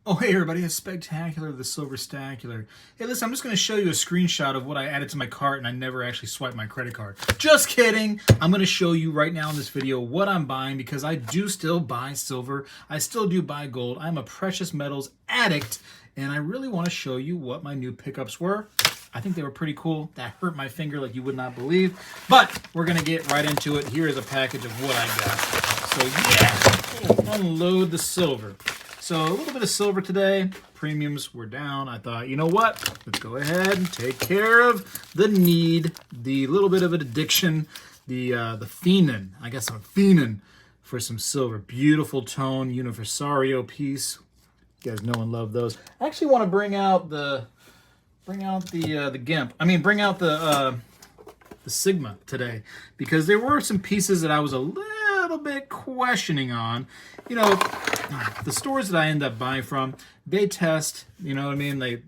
Oh, hey everybody, it's Spectacular, the Silver Stacular. Hey, listen, I'm just going to show you a screenshot of what I added to my cart and I never actually swiped my credit card. Just kidding! I'm going to show you right now in this video what I'm buying because I do still buy silver. I still do buy gold. I'm a precious metals addict and I really want to show you what my new pickups were. I think they were pretty cool. That hurt my finger like you would not believe. But we're going to get right into it. Here is a package of what I got. So yeah, unload the silver. So a little bit of silver today. Premiums were down. I thought, you know what? Let's go ahead and take care of the need, the little bit of an addiction, the fiending. I guess I'm fiending for some silver. Beautiful tone Universario piece. You guys know and love those. I actually want to bring out the GIMP. I mean, bring out the Sigma today because there were some pieces that I was a little bit questioning on. You know, the stores that I end up buying from, they test, you know what I mean? They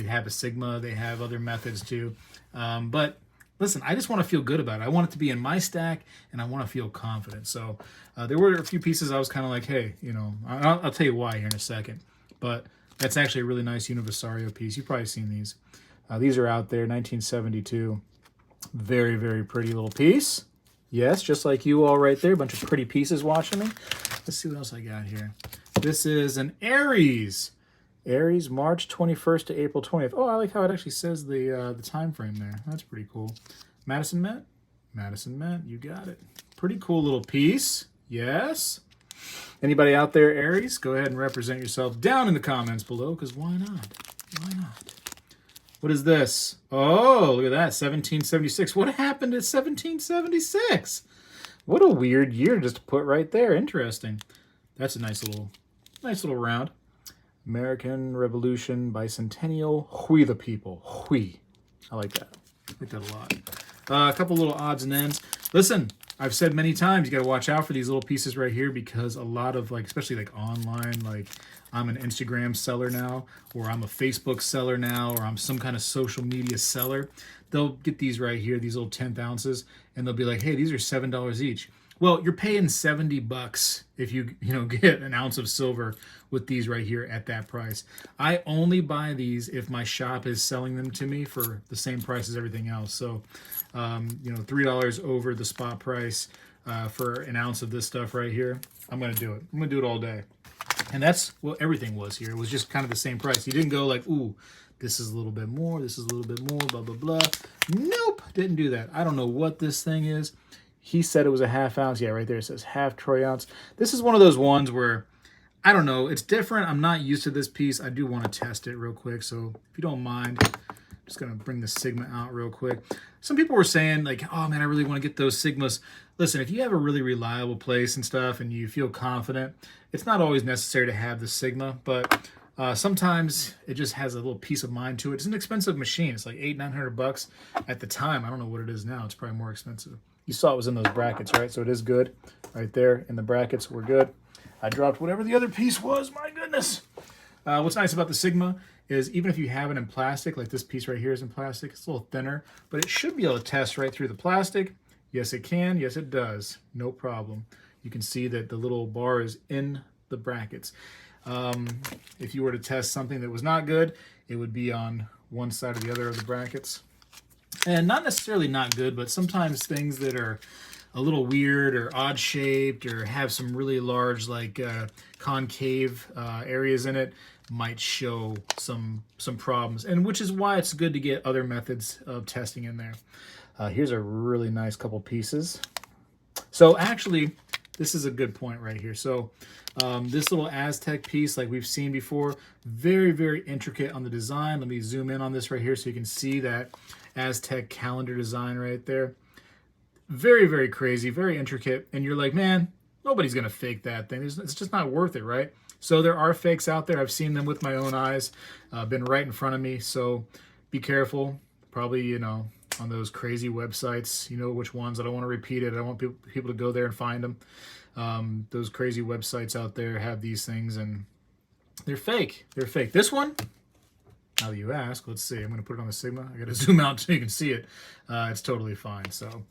have a Sigma, they have other methods too. But listen, I just want to feel good about it. I want it to be in my stack and I want to feel confident. So there were a few pieces I was kind of like, hey, you know, I'll tell you why here in a second. But that's actually a really nice Universario piece. You've probably seen these. These are out there, 1972. Very, very pretty little piece. Yes, just like you all right there. A bunch of pretty pieces watching me. Let's see what else I got here. This is an Aries. Aries, March 21st to April 20th. Oh, I like how it actually says the time frame there. That's pretty cool. Madison Mint? Madison Mint, you got it. Pretty cool little piece. Yes. Anybody out there, Aries? Go ahead and represent yourself down in the comments below, because why not? Why not? What is this? Oh, look at that, 1776. What happened to 1776? What a weird year just to put right there. Interesting. That's a nice little round. American Revolution Bicentennial. We the people. We. I like that. I like that a lot. A couple little odds and ends. Listen, I've said many times, you got to watch out for these little pieces right here because a lot of, like, especially like online, like I'm an Instagram seller now, or I'm a Facebook seller now, or I'm some kind of social media seller. They'll get these right here, these little 10th ounces, and they'll be like, hey, these are $7 each. Well, you're paying $70 if you get an ounce of silver with these right here at that price. I only buy these if my shop is selling them to me for the same price as everything else. So, $3 over the spot price for an ounce of this stuff right here. I'm going to do it. I'm going to do it all day. And that's what everything was here. It was just kind of the same price. You didn't go like, ooh, this is a little bit more, this is a little bit more, blah, blah, blah. Nope, didn't do that. I don't know what this thing is. He said it was a ½ ounce. Yeah, right there it says half troy ounce. This is one of those ones where, I don't know, it's different. I'm not used to this piece. I do want to test it real quick. So if you don't mind, I'm just going to bring the Sigma out real quick. Some people were saying like, oh man, I really want to get those Sigmas. Listen, if you have a really reliable place and stuff and you feel confident, it's not always necessary to have the Sigma, but sometimes it just has a little peace of mind to it. It's an expensive machine. It's like $800-900 at the time. I don't know what it is now. It's probably more expensive. You saw it was in those brackets, right? So it is good right there in the brackets. We're good. I dropped whatever the other piece was. My goodness. What's nice about the Sigma is even if you have it in plastic, like this piece right here is in plastic, it's a little thinner, but it should be able to test right through the plastic. Yes, it can. Yes, it does. No problem. You can see that the little bar is in the brackets. If you were to test something that was not good, it would be on one side or the other of the brackets. And not necessarily not good, but sometimes things that are a little weird or odd shaped or have some really large like concave areas in it might show some problems, and which is why it's good to get other methods of testing in there. Here's a really nice couple pieces. So actually, this is a good point right here. So this little Aztec piece, like we've seen before, very, very intricate on the design. Let me zoom in on this right here so you can see that Aztec calendar design right there. Very, very crazy, very intricate. And you're like, man, nobody's going to fake that thing. It's just not worth it, right? So there are fakes out there. I've seen them with my own eyes, been right in front of me. So be careful. Probably, on those crazy websites, you know which ones. I don't want to repeat it. I don't want people to go there and find them. Those crazy websites out there have these things and they're fake. They're fake. This one, now that you ask, let's see. I'm going to put it on the Sigma. I got to zoom out so you can see it. It's totally fine. So,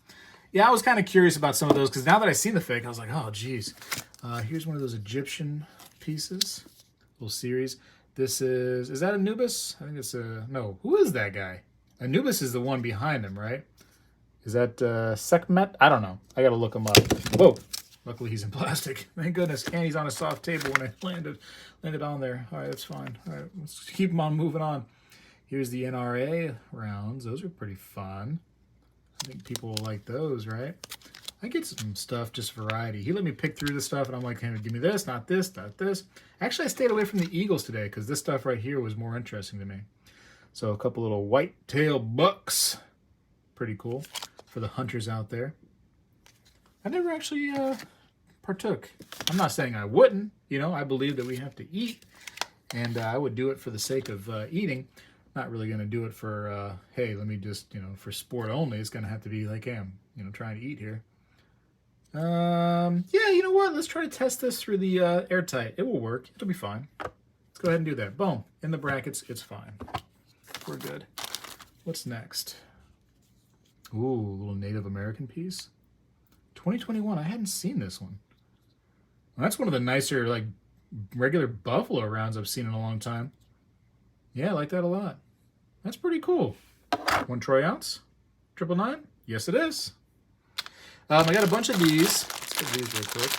yeah, I was kind of curious about some of those because now that I seen the fake, I was like, oh, geez. Here's one of those Egyptian pieces. little series. This is that Anubis? I think it's no. Who is that guy? Anubis is the one behind him, right? Is that Sekhmet? I don't know. I gotta look him up. Whoa. Luckily he's in plastic. Thank goodness. And he's on a soft table when I landed on there. All right, that's fine. All right, let's keep him on moving on. Here's the NRA rounds. Those are pretty fun. I think people will like those, right? I get some stuff, just variety. He let me pick through the stuff, and I'm like, hey, give me this, not this, not this. Actually, I stayed away from the Eagles today because this stuff right here was more interesting to me. So a couple little white-tail bucks. Pretty cool for the hunters out there. I never actually partook. I'm not saying I wouldn't. You know, I believe that we have to eat, and I would do it for the sake of eating. Not really going to do it for, hey, let me just, you know, for sport only. It's going to have to be like, hey, I'm, you know, trying to eat here. Yeah, you know what? Let's try to test this through the airtight. It will work. It'll be fine. Let's go ahead and do that. Boom. In the brackets, it's fine. We're good. What's next? Ooh, a little Native American piece. 2021. I hadn't seen this one. Well, that's one of the nicer, like, regular buffalo rounds I've seen in a long time. Yeah, I like that a lot. That's pretty cool. 1 troy ounce. 999? Yes, it is. I got a bunch of these. Let's get these real quick.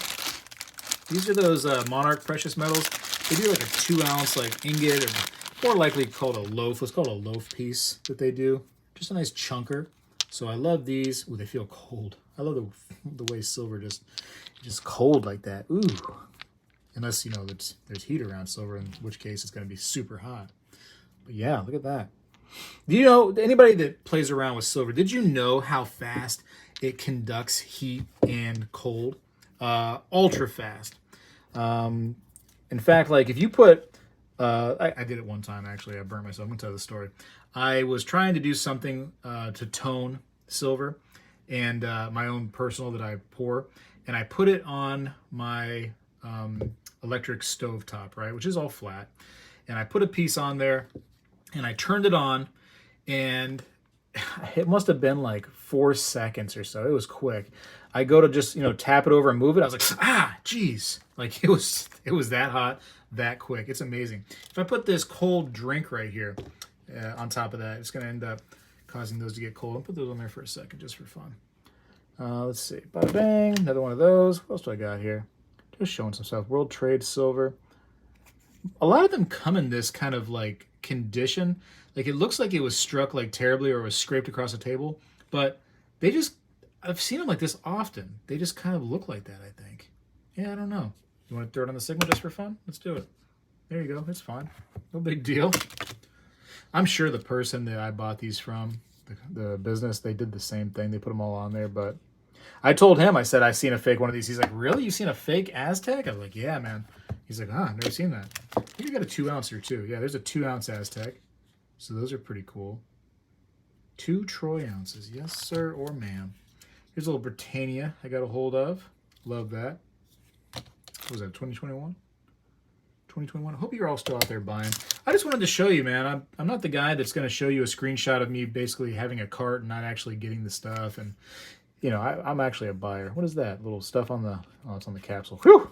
These are those Monarch precious metals. They do like a 2 ounce like ingot, or more likely called a loaf. Let's call it a loaf piece that they do. Just a nice chunker. So I love these. Ooh, they feel cold. I love the way silver just cold like that. Ooh. Unless, you know, there's heat around silver, in which case it's going to be super hot. But yeah, look at that. Do you know, anybody that plays around with silver, did you know how fast it conducts heat and cold? Ultra fast. In fact, like if you put, I did it one time actually, I burned myself. I'm going to tell the story. I was trying to do something to tone silver and my own personal that I pour, and I put it on my electric stove top, right, which is all flat. And I put a piece on there, and I turned it on, and it must have been like 4 seconds or so. It was quick. I go to just, you know, tap it over and move it. I was like, geez. Like it was that hot, that quick. It's amazing. If I put this cold drink right here on top of that, it's going to end up causing those to get cold. I'll put those on there for a second just for fun. Let's see. Bada bang. Another one of those. What else do I got here? Just showing some stuff. World Trade Silver. A lot of them come in this kind of like condition. Like it looks like it was struck like terribly or was scraped across a table, but they just, I've seen them like this often. They just kind of look like that, I think. Yeah, I don't know. You want to throw it on the Sigma just for fun? Let's do it. There you go. It's fine. No big deal. I'm sure the person that I bought these from, the business, they did the same thing. They put them all on there, but I told him, I said, I seen a fake one of these. He's like, really? You seen a fake Aztec? I was like, yeah, man. He's like, I've never seen that. I think I got a 2 ounce or two. Yeah, there's a 2 ounce Aztec. So those are pretty cool. 2 troy ounces. Yes, sir or ma'am. Here's a little Britannia I got a hold of. Love that. What was that, 2021? 2021. I hope you're all still out there buying. I just wanted to show you, man. I'm not the guy that's going to show you a screenshot of me basically having a cart and not actually getting the stuff. And, you know, I'm actually a buyer. What is that? Little stuff on the, oh, it's on the capsule. Whew!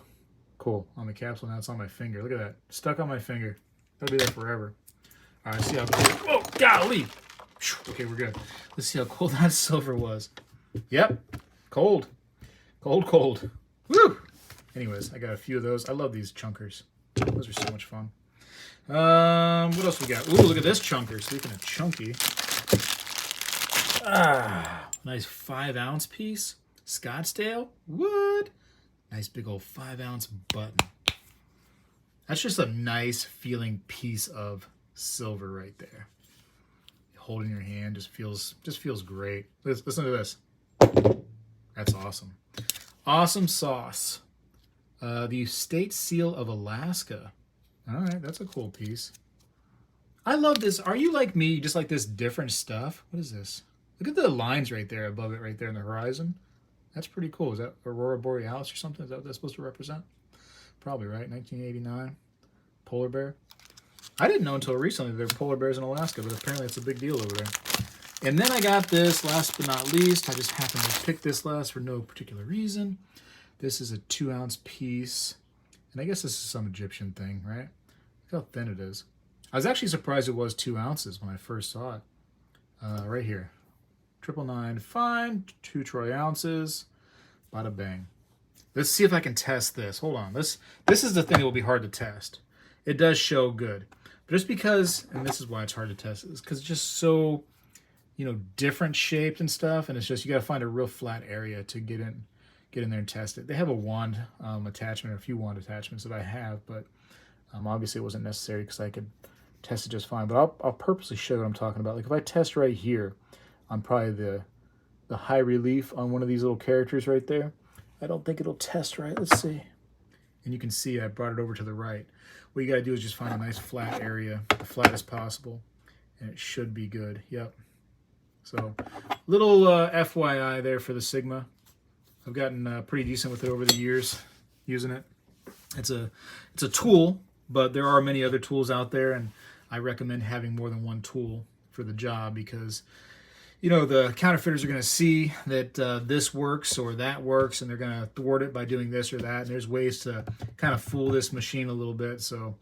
Cool. On the capsule, now it's on my finger. Look at that. Stuck on my finger. That'll be there forever. All right, let's see how cold. Oh, golly. Okay, we're good. Let's see how cold that silver was. Yep. Cold. Cold, cold. Woo! Anyways, I got a few of those. I love these chunkers. Those are so much fun. What else we got? Ooh, look at this chunker. Speaking of chunky. Nice 5 ounce piece. Scottsdale. What? Nice big old 5 ounce button. That's just a nice feeling piece of silver right there. Holding your hand just feels great. Listen to this. That's awesome. Awesome sauce. The State Seal of Alaska. All right, that's a cool piece. I love this. Are you like me? You just like this different stuff? What is this? Look at the lines right there above it, right there in the horizon. That's pretty cool. Is that Aurora Borealis or something? Is that what that's supposed to represent? Probably, right? 1989. Polar bear. I didn't know until recently there were polar bears in Alaska, but apparently it's a big deal over there. And then I got this, last but not least. I just happened to pick this last for no particular reason. This is a 2 ounce piece. And I guess this is some Egyptian thing, right? Look how thin it is. I was actually surprised it was 2 ounces when I first saw it. Right here. 999 fine, 2 troy ounces. Bada bang. Let's see if I can test this. Hold on. This is the thing that will be hard to test. It does show good. But just because, and this is why it's hard to test, is because it's just so, you know, different shaped and stuff, and it's just, you got to find a real flat area to get in there and test it. They have a wand attachment, or a few wand attachments that I have, but obviously it wasn't necessary because I could test it just fine. But I'll purposely show you what I'm talking about. Like if I test right here on probably the high relief on one of these little characters right there, I don't think it'll test right. Let's see. And you can see I brought it over to the right. What you got to do is just find a nice flat area, the flattest possible, and it should be good. Yep. So little FYI there for the Sigma. I've gotten pretty decent with it over the years using it. It's a tool, but there are many other tools out there, and I recommend having more than one tool for the job because, you know, the counterfeiters are going to see that this works or that works, and they're going to thwart it by doing this or that. And there's ways to kind of fool this machine a little bit. So,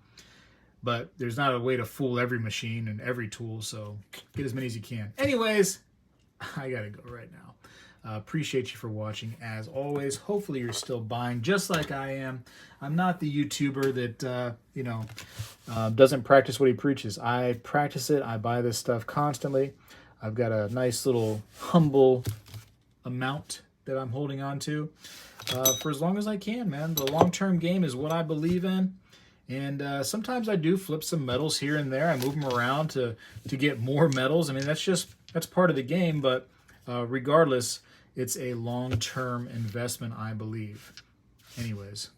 but there's not a way to fool every machine and every tool. So get as many as you can. Anyways, I got to go right now. Appreciate you for watching as always. Hopefully you're still buying just like I am. I'm not the YouTuber that, you know, doesn't practice what he preaches. I practice it. I buy this stuff constantly. I've got a nice little humble amount that I'm holding on to for as long as I can, man. The long-term game is what I believe in. And sometimes I do flip some metals here and there. I move them around to get more metals. I mean, that's part of the game, but regardless, it's a long-term investment, I believe. Anyways,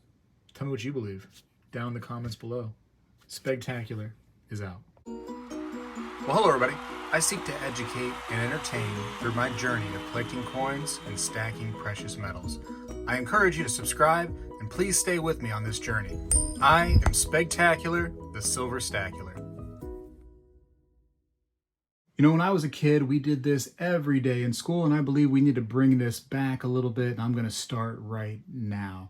tell me what you believe down in the comments below. Spegtacular is out. Well, hello, everybody. I seek to educate and entertain through my journey of collecting coins and stacking precious metals. I encourage you to subscribe, and please stay with me on this journey. I am Spegtacular, the Silver Stacular. You know, when I was a kid, we did this every day in school, and I believe we need to bring this back a little bit, and I'm going to start right now.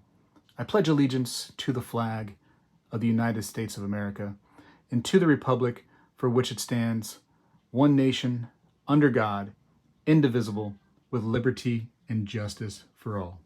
I pledge allegiance to the flag of the United States of America and to the republic for which it stands, one nation, under God, indivisible, with liberty and justice for all.